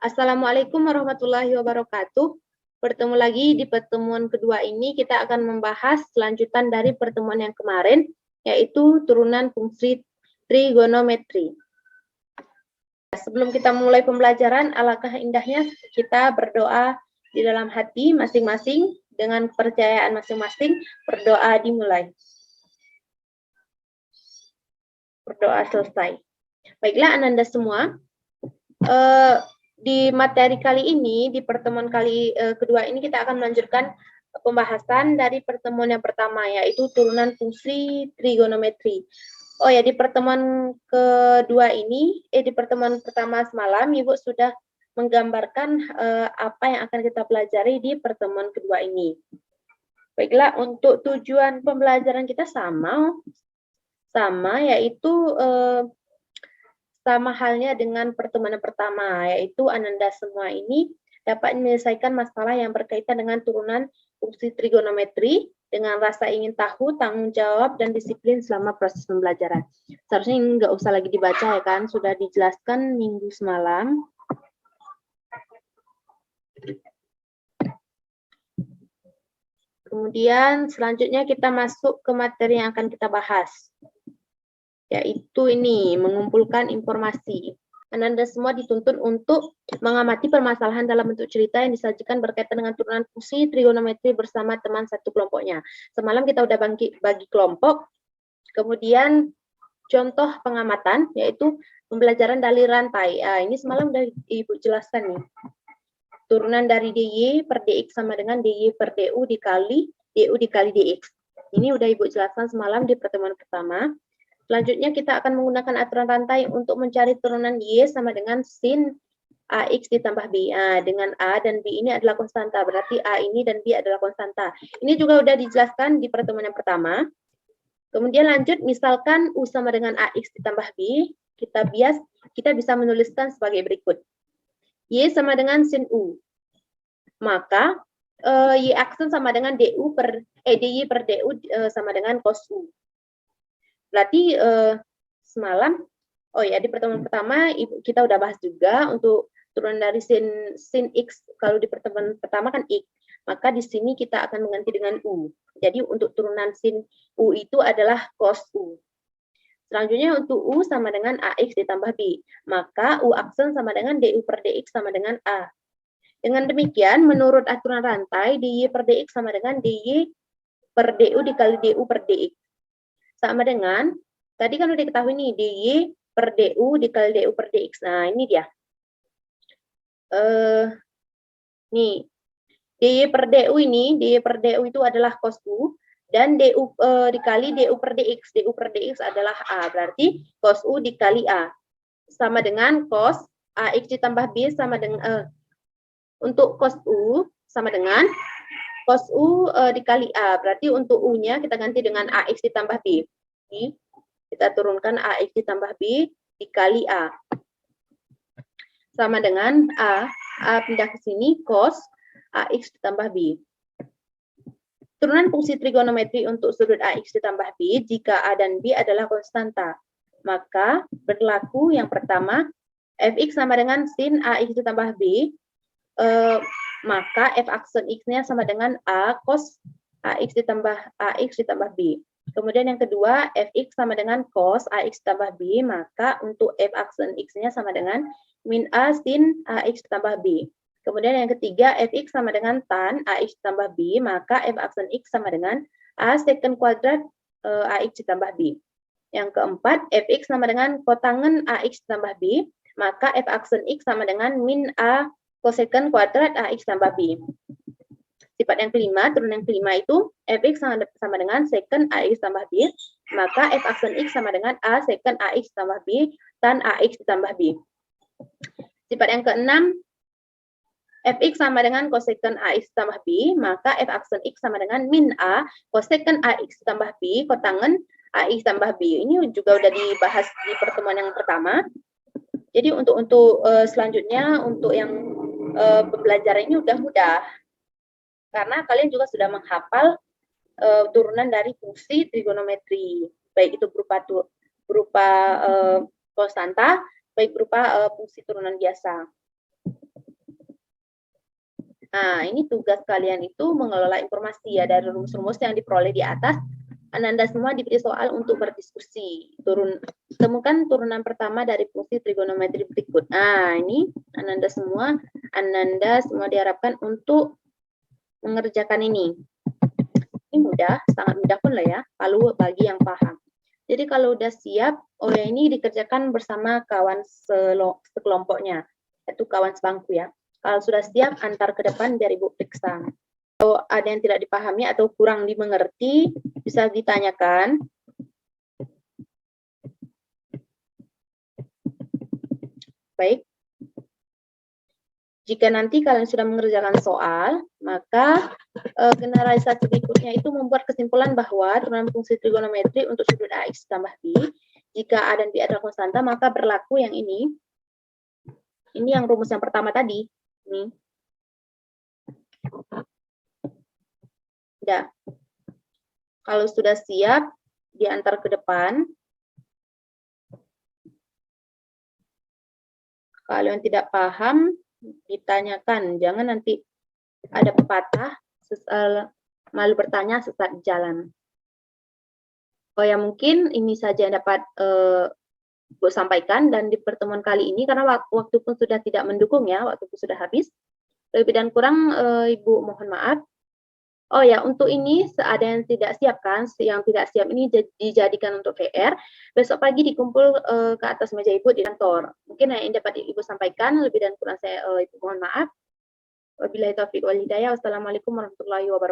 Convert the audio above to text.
Assalamualaikum warahmatullahi wabarakatuh. Bertemu lagi di pertemuan kedua ini, kita akan membahas lanjutan dari pertemuan yang kemarin, yaitu turunan fungsi trigonometri. Sebelum kita mulai pembelajaran, alangkah indahnya kita berdoa di dalam hati masing-masing, dengan kepercayaan masing-masing, berdoa dimulai. Berdoa selesai. Baiklah, Ananda semua, di materi kali ini, di pertemuan kedua ini, kita akan melanjutkan pembahasan dari pertemuan yang pertama, yaitu turunan fungsi trigonometri. Oh ya, di pertemuan kedua ini, di pertemuan pertama semalam, Ibu sudah menggambarkan apa yang akan kita pelajari di pertemuan kedua ini. Baiklah, untuk tujuan pembelajaran kita sama, yaitu sama halnya dengan pertemuan pertama, yaitu Ananda semua ini dapat menyelesaikan masalah yang berkaitan dengan turunan fungsi trigonometri dengan rasa ingin tahu, tanggung jawab, dan disiplin selama proses pembelajaran. Seharusnya ini nggak usah lagi dibaca ya kan, sudah dijelaskan minggu semalam. Kemudian selanjutnya kita masuk ke materi yang akan kita bahas, yaitu ini, mengumpulkan informasi. Ananda semua dituntut untuk mengamati permasalahan dalam bentuk cerita yang disajikan berkaitan dengan turunan fungsi trigonometri bersama teman satu kelompoknya. Semalam kita udah bagi kelompok, kemudian contoh pengamatan, yaitu pembelajaran dari rantai. Ini semalam udah Ibu jelaskan nih. Turunan dari DY per DX sama dengan DY per DU dikali DU dikali DX. Ini udah Ibu jelaskan semalam di pertemuan pertama. Selanjutnya kita akan menggunakan aturan rantai untuk mencari turunan Y sama dengan sin AX ditambah B. Dengan A dan B ini adalah konstanta, berarti A ini dan B adalah konstanta. Ini juga udah dijelaskan di pertemuan yang pertama. Kemudian lanjut, misalkan U sama dengan AX ditambah B, kita bisa menuliskan sebagai berikut. Y sama dengan sin U. Maka Y aksen sama dengan DY per DU sama dengan cos U. Berarti semalam, di pertemuan pertama kita udah bahas juga untuk turunan dari sin X. Kalau di pertemuan pertama kan X, maka di sini kita akan mengganti dengan U. Jadi untuk turunan sin U itu adalah cos U. Selanjutnya untuk U sama dengan AX ditambah B, maka U aksen sama dengan DU per DX sama dengan A. Dengan demikian, menurut aturan rantai, DY per DX sama dengan DY per DU dikali DU per DX. Sama dengan, tadi kan udah diketahui nih, DY per DU dikali DU per DX. Nah, ini dia. Nih, DY per DU ini, DY per DU itu adalah cos U, dan DU dikali DU per DX. DU per DX adalah A, berarti cos U dikali A. Sama dengan cos AX ditambah B sama dengan, untuk cos U sama dengan cos U dikali A, berarti untuk U-nya kita ganti dengan AX ditambah B. Kita turunkan AX ditambah B dikali A. Sama dengan A pindah ke sini, cos AX ditambah B. Turunan fungsi trigonometri untuk sudut AX ditambah B jika A dan B adalah konstanta. Maka berlaku yang pertama, Fx sama dengan sin AX ditambah B, maka F aksen X-nya sama dengan A cos AX ditambah B. Kemudian yang kedua, Fx sama dengan cos AX ditambah B, maka untuk F aksen X-nya sama dengan min A sin AX ditambah B. Kemudian yang ketiga, Fx sama dengan tan AX ditambah B, maka F aksen X sama dengan A secant kuadrat AX ditambah B. Yang keempat, Fx sama dengan kotangen AX ditambah B, maka F aksen X sama dengan min A cosecant kuadrat AX tambah B. Sifat yang kelima, turunan yang kelima itu Fx sama dengan secant AX tambah B, maka F aksen X sama dengan A secant AX tambah B tan AX ditambah B. Sifat yang keenam, Fx sama dengan cosecant AX tambah B, maka F aksen X sama dengan min A cosecant AX tambah B kotangen AX tambah B. Ini juga udah dibahas di pertemuan yang pertama. Jadi untuk selanjutnya, untuk yang pembelajaran ini udah mudah. Karena kalian juga sudah menghafal turunan dari fungsi trigonometri. Baik itu berupa konstanta, baik berupa fungsi turunan biasa. Nah, ini tugas kalian itu mengelola informasi ya dari rumus-rumus yang diperoleh di atas. Ananda semua diberi soal untuk berdiskusi. Temukan turunan pertama dari fungsi trigonometri berikut. Nah, ini Ananda semua diharapkan untuk mengerjakan ini. Ini mudah, sangat mudah pun lah ya, kalau bagi yang paham. Jadi kalau udah siap, ya ini dikerjakan bersama kawan sekelompoknya, yaitu kawan sebangku ya. Kalau sudah siap, antar ke depan biar Ibu periksa. Kalau ada yang tidak dipahami atau kurang dimengerti, bisa ditanyakan. Baik. Jika nanti kalian sudah mengerjakan soal, maka generalisasi berikutnya itu membuat kesimpulan bahwa turunan fungsi trigonometri untuk sudut AX tambah B, jika A dan B adalah konstanta, maka berlaku yang ini. Ini yang rumus yang pertama tadi. Ini. Udah. Kalau sudah siap, diantar ke depan. Kalau yang tidak paham, ditanyakan. Jangan nanti ada pepatah, malu bertanya sesat jalan. Oh ya, mungkin ini saja yang dapat Bu sampaikan, dan di pertemuan kali ini, karena waktu pun sudah tidak mendukung ya, waktu pun sudah habis. Lebih dan kurang Ibu mohon maaf. Oh ya, untuk ini ada yang tidak siap kan, yang tidak siap ini dijadikan untuk VR. Besok pagi dikumpul ke atas meja Ibu di kantor. Mungkin yang dapat Ibu sampaikan, lebih dan kurang saya Ibu mohon maaf. Wabillahi taufiq wal hidayah. Wassalamualaikum warahmatullahi wabarakatuh.